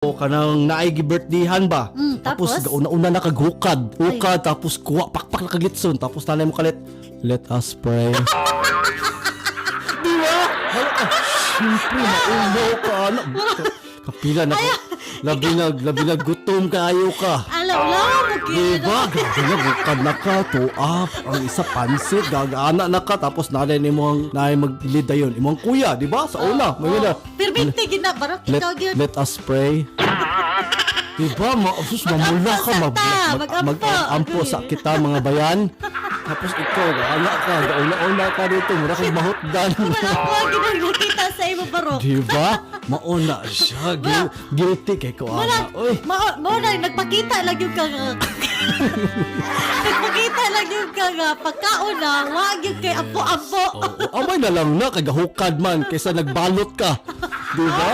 O kanang naay birthdayhan ba? Tapos? Una-una nakaghukad. Hukad, tapos kuha, pakpak nakagitson. Tapos nanay mo kalit, let us pray. Di ba? Siyempre, maulo ka. Kapila na labi na gutom kaayo ka. Alam mo Diba? Grabe na, bukad na ka, tuap, ang isa pansit, gagana na ka, tapos nanay ni mo ang nanay magpilid na yun. Imong kuya, diba? Sa una, may gina. Permente gina, barok ikaw gyud. Let us pray. Diba? Sus, mamula ka, mag-ampo sa kita mga bayan. Tapos ikaw, anak ka, gauna-una ka dito, mura kang mahutdan. Wala ko ginagkita sa imo barok. Diba? Mauna siya, guilty kay ko, ana. Uy. Muna, nagpakita lang yung nagpakita lang yung pagkauna, wag yung kay ampo-ampo. Amay na lang na, kagahukad man, kaysa nagbalot ka. Diba?